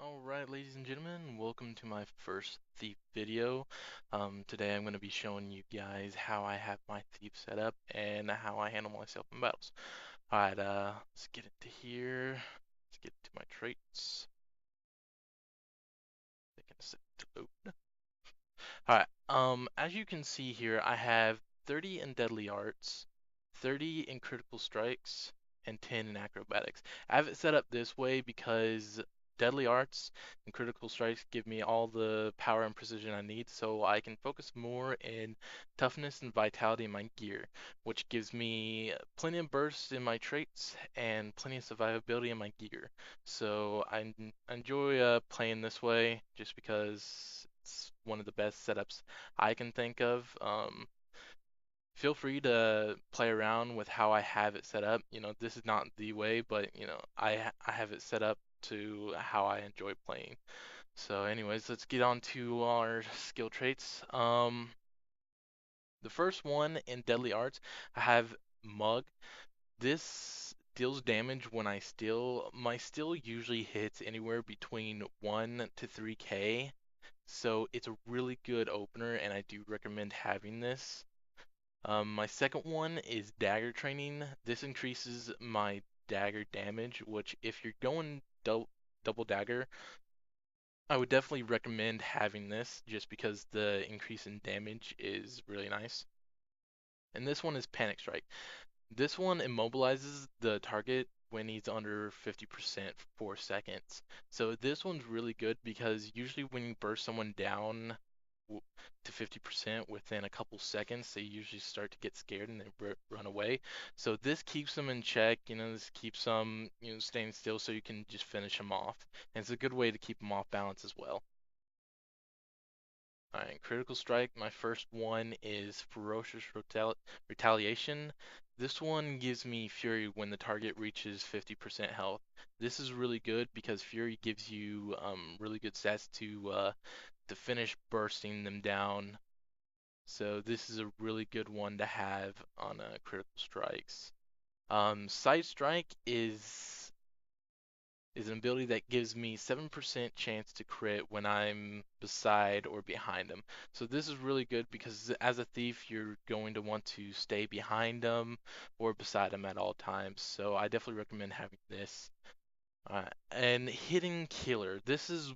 Alright, ladies and gentlemen, welcome to my first Thief video. Today I'm going to be showing you guys how I have my Thief set up and how I handle myself in battles. Alright, let's get into here. Let's get into my traits. Taking a sec to load. Alright, as you can see here, I have 30 in Deadly Arts, 30 in Critical Strikes, and 10 in Acrobatics. I have it set up this way because Deadly Arts and Critical Strikes give me all the power and precision I need, so I can focus more in toughness and vitality in my gear, which gives me plenty of bursts in my traits and plenty of survivability in my gear. So I enjoy playing this way just because it's one of the best setups I can think of. Feel free to play around with how I have it set up. This is not the way, but I have it set up to how I enjoy playing. So anyways, let's get on to our skill traits. The first one in Deadly Arts, I have Mug. This deals damage when I steal. My steal usually hits anywhere between 1 to 3k, so it's a really good opener, and I do recommend having this. My second one is Dagger Training. This increases my dagger damage, which if you're going double dagger, I would definitely recommend having this just because the increase in damage is really nice. And this one is Panic Strike. This one immobilizes the target when he's under 50% for 4 seconds. So this one's really good because usually when you burst someone down to 50% within a couple seconds, they usually start to get scared and they run away. So this keeps them in check, this keeps them, staying still so you can just finish them off. And it's a good way to keep them off balance as well. Alright, Critical Strike, my first one is Ferocious Retaliation. This one gives me Fury when the target reaches 50% health. This is really good because Fury gives you really good stats to finish bursting them down. So this is a really good one to have on Critical Strikes. Side Strike is an ability that gives me 7% chance to crit when I'm beside or behind them. So this is really good because as a thief, you're going to want to stay behind them or beside them at all times. So I definitely recommend having this. And Hidden Killer. This is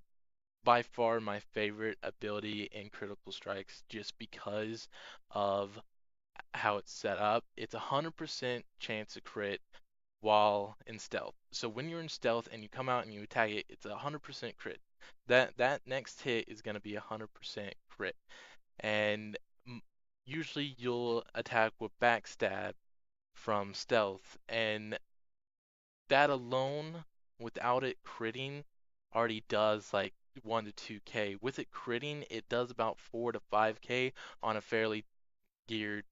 by far my favorite ability in Critical Strikes just because of how it's set up. It's a 100% chance to crit while in stealth. So when you're in stealth and you come out and you attack it, it's a 100% crit. That next hit is going to be a 100% crit. And usually you'll attack with backstab from stealth, and that alone, without it critting, already does like 1 to 2k. With it critting, it does about 4 to 5k on a fairly geared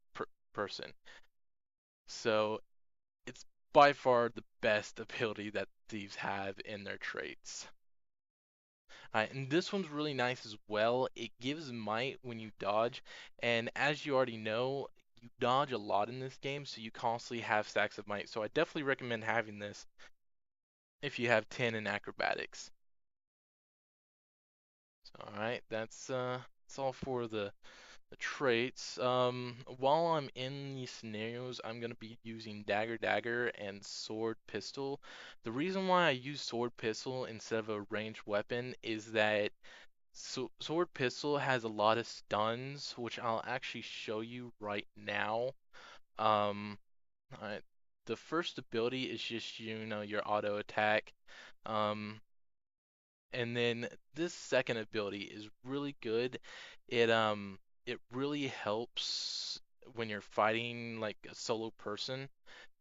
person. So it's by far the best ability that thieves have in their traits. And this one's really nice as well. It gives might when you dodge, and as you already know, you dodge a lot in this game, so you constantly have stacks of might. So I definitely recommend having this if you have 10 in acrobatics. So, alright, that's all for the traits. While I'm in these scenarios, I'm gonna be using dagger and sword pistol. The reason why I use sword pistol instead of a ranged weapon is that sword pistol has a lot of stuns, which I'll actually show you right now. Um, alright, the first ability is just your auto attack. Um, and then this second ability is really good. It really helps when you're fighting like a solo person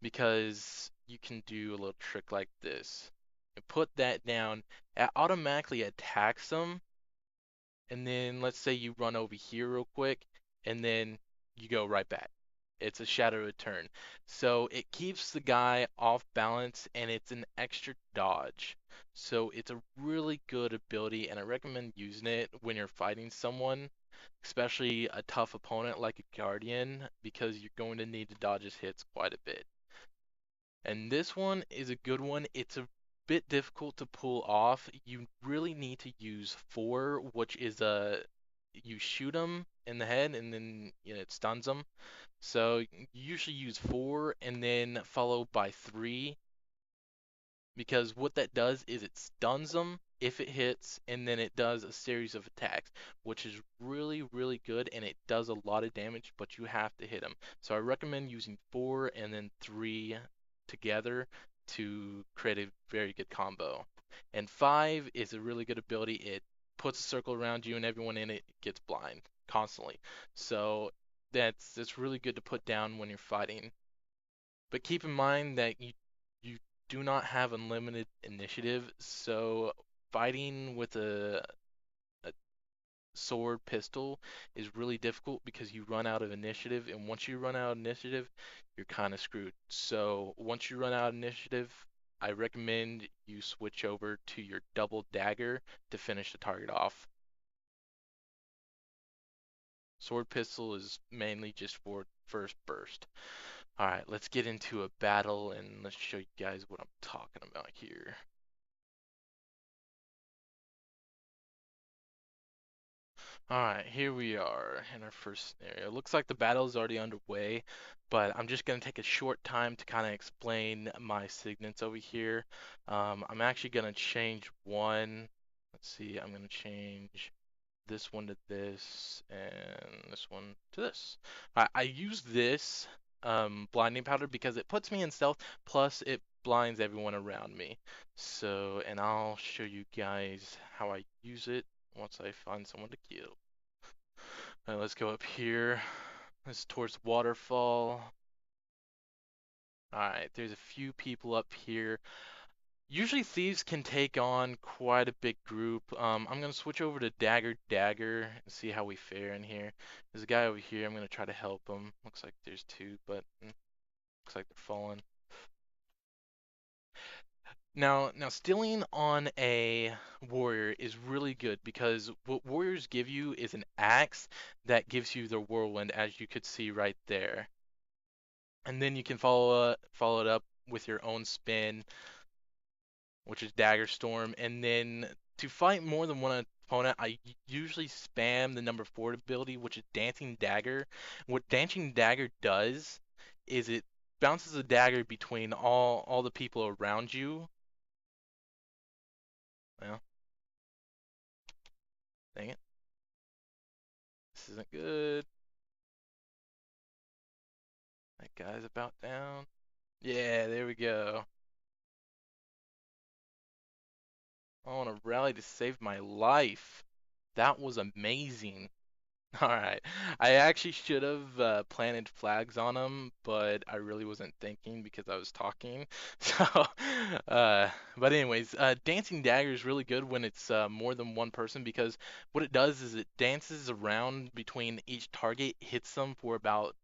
because you can do a little trick like this. You put that down, it automatically attacks them, and then let's say you run over here real quick, and then you go right back. It's a shadow return. So it keeps the guy off balance and it's an extra dodge. So it's a really good ability and I recommend using it when you're fighting someone, especially a tough opponent like a Guardian, because you're going to need to dodge his hits quite a bit. And this one is a good one. It's a bit difficult to pull off. You really need to use four, which is a you shoot them in the head and then it stuns them. So you usually use four and then followed by three because what that does is it stuns them if it hits, and then it does a series of attacks, which is really, really good, and it does a lot of damage, but you have to hit them. So I recommend using four and then three together to create a very good combo. And five is a really good ability. It puts a circle around you, and everyone in it gets blind constantly. So that's really good to put down when you're fighting. But keep in mind that you do not have unlimited initiative, so fighting with a sword pistol is really difficult because you run out of initiative, and once you run out of initiative, you're kind of screwed. So once you run out of initiative, I recommend you switch over to your double dagger to finish the target off. Sword pistol is mainly just for first burst. Alright, let's get into a battle and let's show you guys what I'm talking about here. Alright, here we are in our first scenario. It looks like the battle is already underway, but I'm just going to take a short time to kind of explain my signets over here. I'm actually going to change one. Let's see, I'm going to change this one to this, and this one to this. I use this blinding powder because it puts me in stealth, plus it blinds everyone around me. So, and I'll show you guys how I use it once I find someone to kill. Alright, let's go up here. This is towards the waterfall. Alright, there's a few people up here. Usually thieves can take on quite a big group. I'm gonna switch over to Dagger and see how we fare in here. There's a guy over here. I'm gonna try to help him. Looks like there's two, but looks like they're falling. Now stealing on a warrior is really good because what warriors give you is an axe that gives you the whirlwind, as you could see right there. And then you can follow it up with your own spin, which is Dagger Storm. And then to fight more than one opponent, I usually spam the number 4 ability, which is Dancing Dagger. What Dancing Dagger does is it bounces a dagger between all the people around you. Well, dang it. This isn't good. That guy's about down. Yeah, there we go. I want to rally to save my life. That was amazing. All right. I actually should have planted flags on them, but I really wasn't thinking because I was talking. So, but anyways, Dancing Dagger is really good when it's more than one person because what it does is it dances around between each target, hits them for about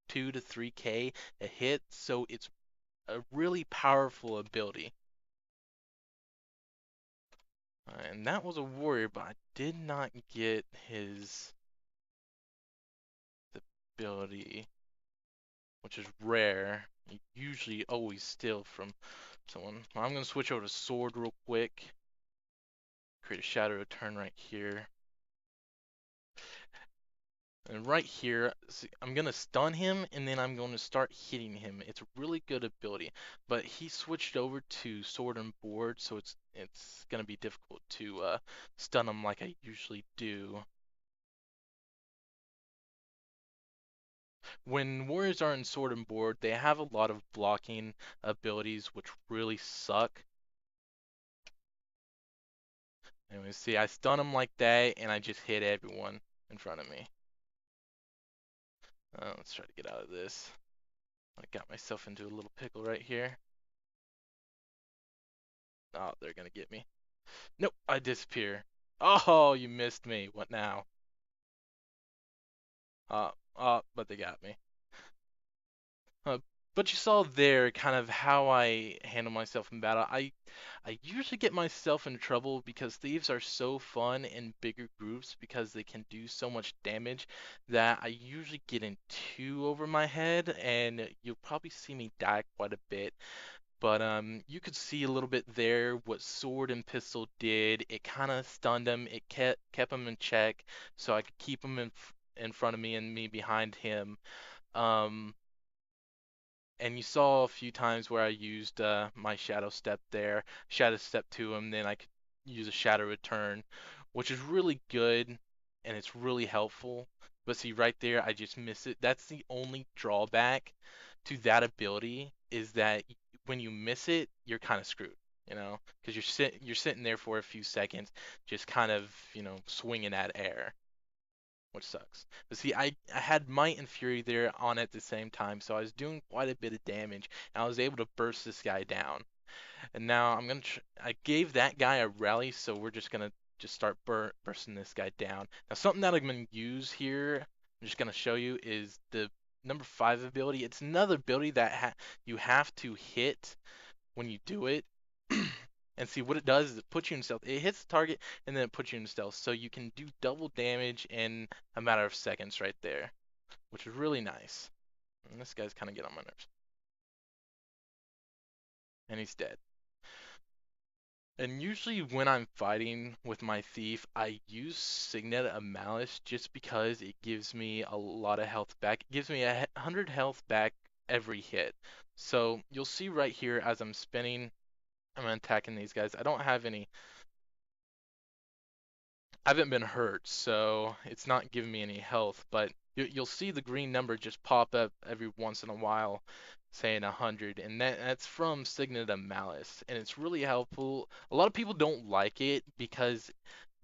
2 to 3k a hit. So it's a really powerful ability. And that was a warrior, but I did not get his ability, which is rare. You usually always steal from someone. I'm gonna switch over to sword real quick. Create a shadow return right here. And right here, see, I'm gonna stun him and then I'm going to start hitting him. It's a really good ability, but he switched over to sword and board, so it's gonna be difficult to stun him like I usually do. When warriors are in sword and board, they have a lot of blocking abilities which really suck. Anyway, see, I stun him like that, and I just hit everyone in front of me. Let's try to get out of this. I got myself into a little pickle right here. Oh, they're gonna get me. Nope, I disappear. Oh, you missed me. What now? But they got me. Uh, but you saw there kind of how I handle myself in battle. I usually get myself in trouble because thieves are so fun in bigger groups because they can do so much damage that I usually get in too over my head, and you'll probably see me die quite a bit. But you could see a little bit there what sword and pistol did. It kind of stunned him. It kept him in check, so I could keep him in front of me and me behind him. Um, and you saw a few times where I used my shadow step there, shadow step to him, then I could use a shadow return, which is really good and it's really helpful. But see right there, I just miss it. That's the only drawback to that ability is that when you miss it, you're kind of screwed, because you're sitting there for a few seconds, just kind of swinging at air, which sucks. But see, I had Might and Fury there on at the same time, so I was doing quite a bit of damage, and I was able to burst this guy down. And now I gave that guy a rally, so we're just gonna just start bursting this guy down. Now something that I'm gonna use here, I'm just gonna show you, is the number 5 ability. It's another ability that you have to hit when you do it. And see what it does is it puts you in stealth. It hits the target and then it puts you in stealth. So you can do double damage in a matter of seconds right there, which is really nice. And this guy's kind of getting on my nerves. And he's dead. And usually when I'm fighting with my thief, I use Signet of Malice just because it gives me a lot of health back. It gives me 100 health back every hit. So you'll see right here as I'm spinning, I'm attacking these guys. I haven't been hurt, so it's not giving me any health, but you'll see the green number just pop up every once in a while saying 100, and that's from Signet of Malice, and it's really helpful. A lot of people don't like it because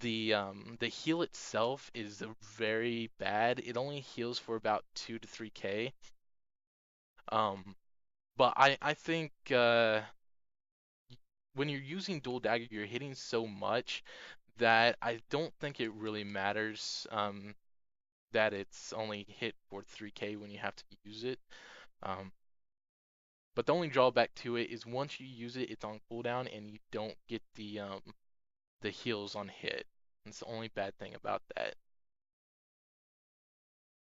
the heal itself is very bad. It only heals for about 2 to 3k. But I think when you're using dual dagger, you're hitting so much that I don't think it really matters that it's only hit for 3k when you have to use it. Um, but the only drawback to it is once you use it, it's on cooldown and you don't get the heals on hit. That's the only bad thing about that.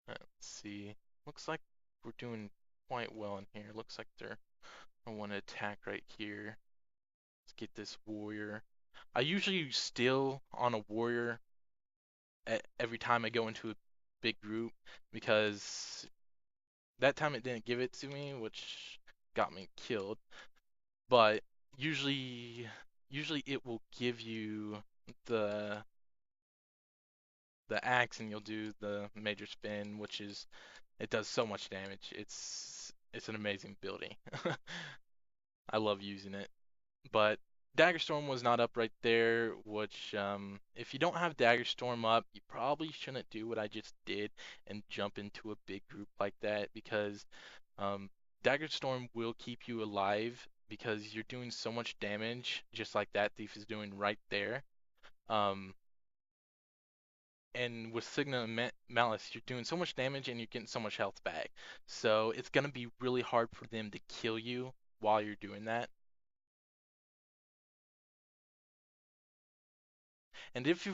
Let's see. Looks like we're doing quite well in here. Looks like I want to attack right here. Let's get this warrior. I usually steal on a warrior every time I go into a big group because that time it didn't give it to me, which got me killed. But usually, usually it will give you the the axe, and you'll do the major spin, which is it does so much damage. It's an amazing ability. I love using it. But Dagger Storm was not up right there, which if you don't have Dagger Storm up, you probably shouldn't do what I just did and jump into a big group like that because um, Dagger Storm will keep you alive because you're doing so much damage, just like that thief is doing right there. Um, and with Signa and Malice, you're doing so much damage and you're getting so much health back. So it's gonna be really hard for them to kill you while you're doing that. And if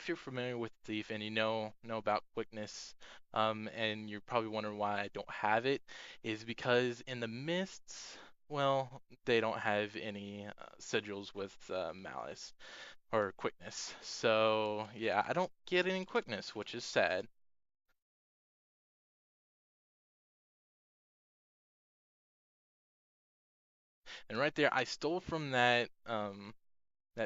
you're familiar with Thief and you know about quickness, and you're probably wondering why I don't have it, is because in the mists, well, they don't have any sigils with malice or quickness. So yeah, I don't get any quickness, which is sad. And right there, I stole from that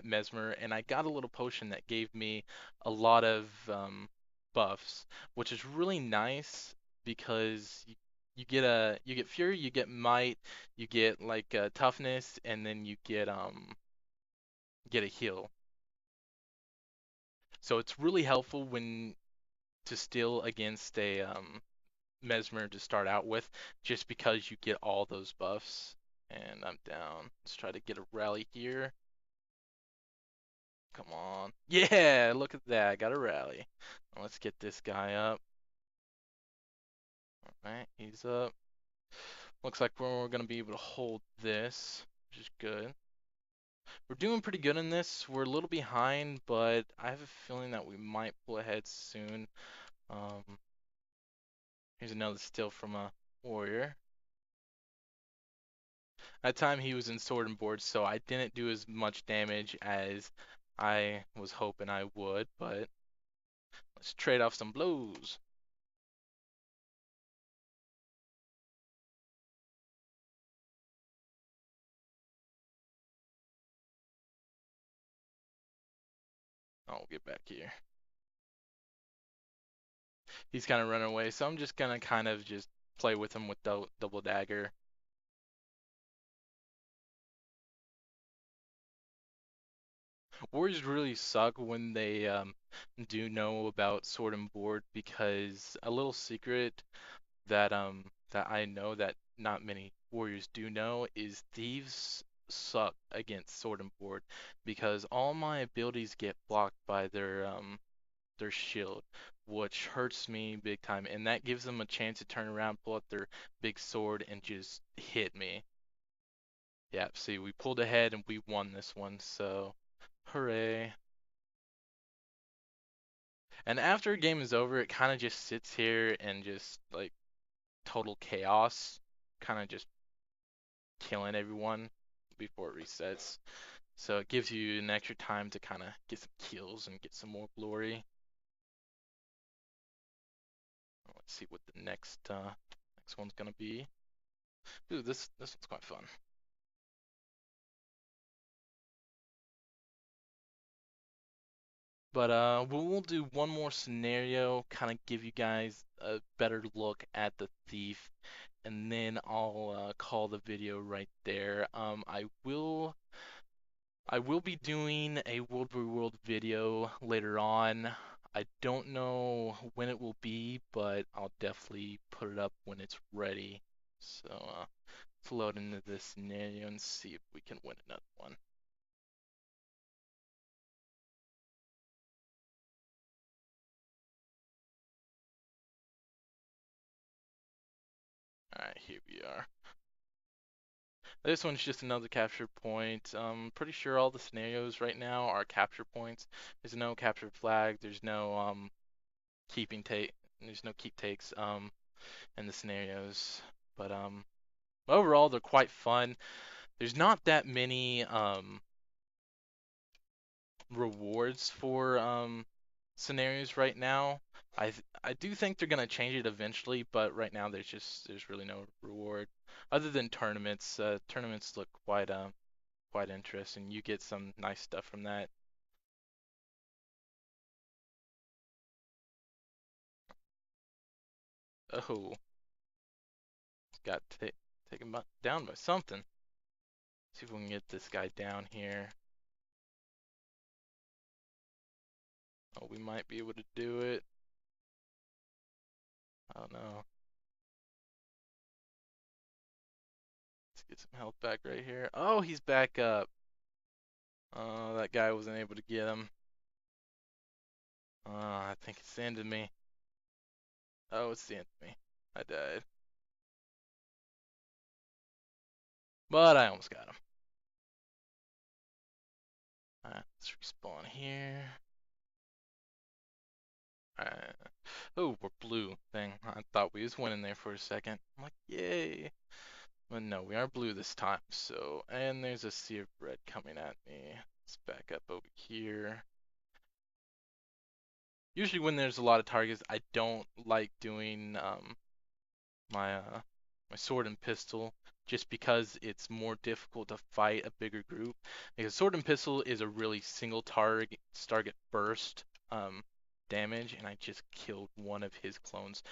mesmer, and I got a little potion that gave me a lot of buffs, which is really nice because you get fury, you get might, you get like toughness, and then you get a heal. So it's really helpful when to steal against a mesmer to start out with, just because you get all those buffs. And I'm down. Let's try to get a rally here. Come on. Yeah, look at that. I got a rally. Let's get this guy up. Alright, he's up. Looks like we're going to be able to hold this, which is good. We're doing pretty good in this. We're a little behind, but I have a feeling that we might pull ahead soon. Um, Here's another steal from a warrior. That time he was in sword and board, so I didn't do as much damage as I was hoping I would, but let's trade off some blows. I'll get back here. He's kind of running away, so I'm just gonna kind of just play with him with double dagger. Warriors really suck when they do know about sword and board because a little secret that I know that not many warriors do know is thieves suck against sword and board because all my abilities get blocked by their shield, which hurts me big time, and that gives them a chance to turn around, pull out their big sword, and just hit me. Yeah, see, we pulled ahead and we won this one, so hooray. And after a game is over, it kind of just sits here and just like total chaos, kind of just killing everyone before it resets. So it gives you an extra time to kind of get some kills and get some more glory. Let's see what the next one's gonna be. Ooh, this one's quite fun. But we'll do one more scenario, kind of give you guys a better look at the thief, and then I'll call the video right there. I will be doing a World v World video later on. I don't know when it will be, but I'll definitely put it up when it's ready. So let's load into this scenario and see if we can win another one. Alright, here we are. This one's just another capture point. Pretty sure all the scenarios right now are capture points. There's no capture flag. There's no keeping take. There's no keep takes in the scenarios. But overall, they're quite fun. There's not that many rewards for scenarios right now. I do think they're gonna change it eventually, but right now there's really no reward other than tournaments. Tournaments look quite interesting. You get some nice stuff from that. Oh, got taken down by something. See if we can get this guy down here. Oh, we might be able to do it. I don't know. Let's get some health back right here. Oh, he's back up. Oh, that guy wasn't able to get him. Oh, I think it's the end of me. Oh, it's the end of me. I died. But I almost got him. Alright, let's respawn here. Alright. Oh, we're blue. Dang, I thought we was winning there for a second. I'm like, yay. But no, we are blue this time. So, and there's a sea of red coming at me. Let's back up over here. Usually when there's a lot of targets, I don't like doing my my sword and pistol just because it's more difficult to fight a bigger group. Because sword and pistol is a really single target burst damage, and I just killed one of his clones.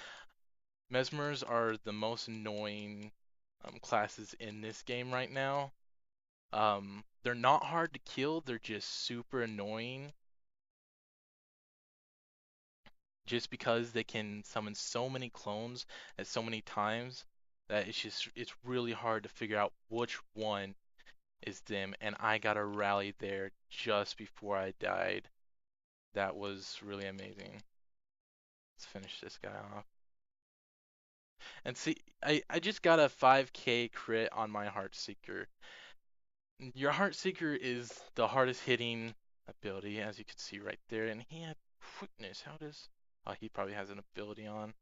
Mesmers are the most annoying classes in this game right now. They're not hard to kill, they're just super annoying just because they can summon so many clones at so many times that it's really hard to figure out which one is them, and I got a rally there just before I died. That was really amazing. Let's finish this guy off. And see, I just got a 5k crit on my Heartseeker. Your Heartseeker is the hardest hitting ability, as you can see right there, and he had quickness. How does... Oh, he probably has an ability on.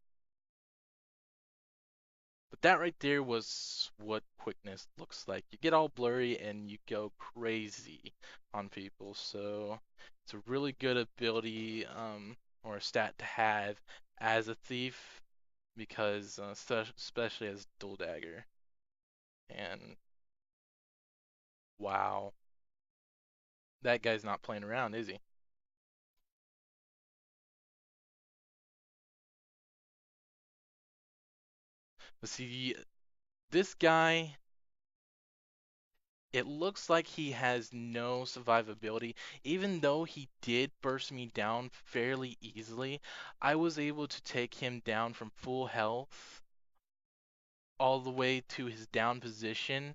But that right there was what quickness looks like. You get all blurry and you go crazy on people. So it's a really good ability or a stat to have as a thief because especially as dual dagger. And wow, that guy's not playing around, is he? But see, this guy, it looks like he has no survivability. Even though he did burst me down fairly easily, I was able to take him down from full health all the way to his down position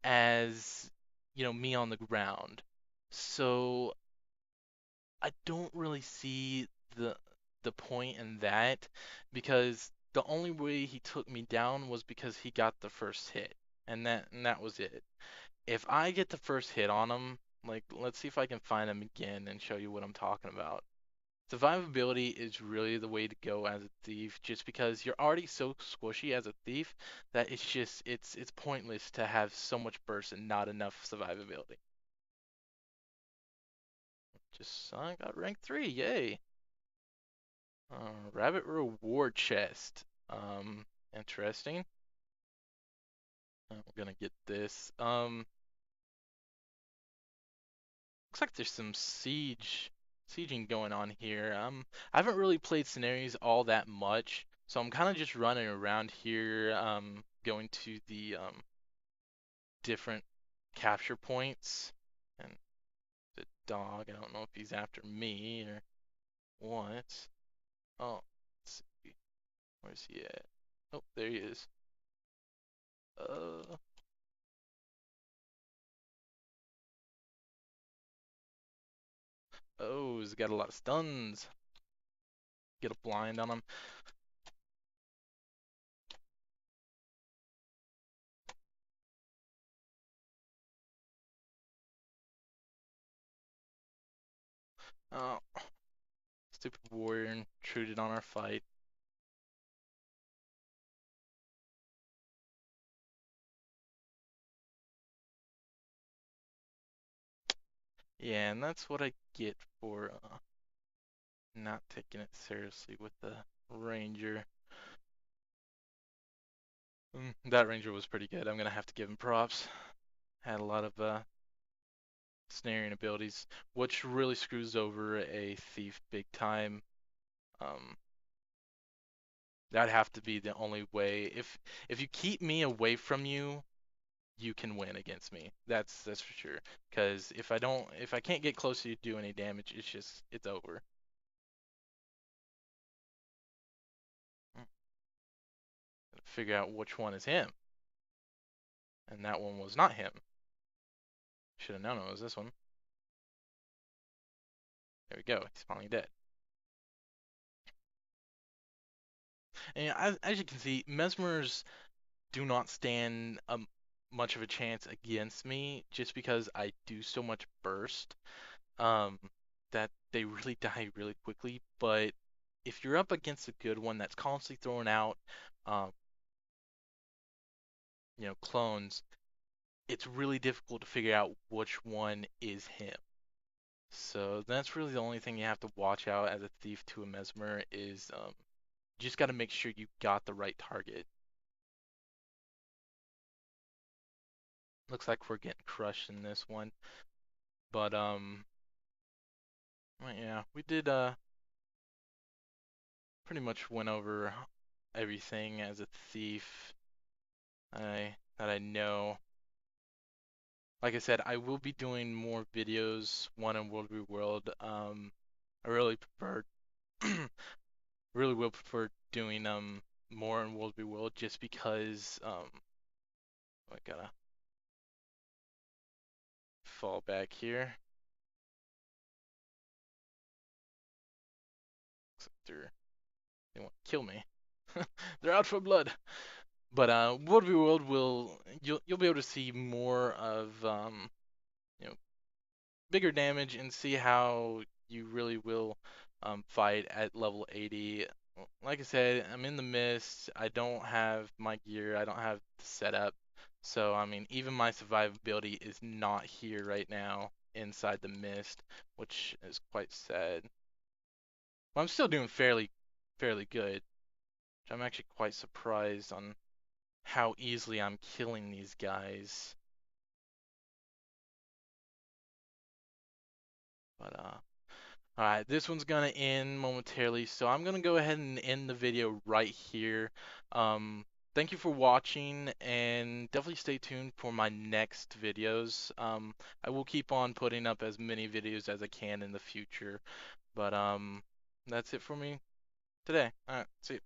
as, me on the ground. So I don't really see the the point in that because the only way he took me down was because he got the first hit. And that was it. If I get the first hit on him, like let's see if I can find him again and show you what I'm talking about. Survivability is really the way to go as a thief, just because you're already so squishy as a thief that it's pointless to have so much burst and not enough survivability. Just I got rank 3, yay! Rabbit reward chest. Interesting. We're gonna get this. Looks like there's some sieging going on here. I haven't really played scenarios all that much, so I'm kind of just running around here, going to the different capture points. And the dog, I don't know if he's after me or what. Oh, let's see. Where's he at? Oh, there he is. Uh, oh, he's got a lot of stuns. Get a blind on him. Oh, stupid warrior intruded on our fight. Yeah, and that's what I get for not taking it seriously with the ranger. That ranger was pretty good. I'm gonna have to give him props. Had a lot of snaring abilities, which really screws over a thief big time. Um, that'd have to be the only way. If you keep me away from you, you can win against me. That's for sure. Because if I can't get close to you to do any damage, it's over. Hmm, Figure out which one is him, and that one was not him. Should have known it was this one. There we go. He's finally dead. And as you can see, Mesmers do not stand much of a chance against me just because I do so much burst um, that they really die really quickly. But if you're up against a good one that's constantly throwing out, um, clones, it's really difficult to figure out which one is him. So that's really the only thing you have to watch out as a thief to a mesmer is you just got to make sure you got the right target. Looks like we're getting crushed in this one, but well, yeah, we did pretty much went over everything as a thief that I know. Like I said, I will be doing more videos, one in World v World. I really prefer, really will prefer doing more in World v World just because I gotta fall back here. Looks like they want to kill me. They're out for blood. But World v World you'll be able to see more of you know bigger damage and see how you really will fight at level 80. like I said, I'm in the mist. I don't have my gear. I don't have the setup. So, I mean, even my survivability is not here right now inside the mist, which is quite sad. But I'm still doing fairly good. I'm actually quite surprised on how easily I'm killing these guys. But alright, this one's gonna end momentarily, so I'm gonna go ahead and end the video right here. Um, Thank you for watching, and definitely stay tuned for my next videos. I will keep on putting up as many videos as I can in the future, but that's it for me today. Alright, see you.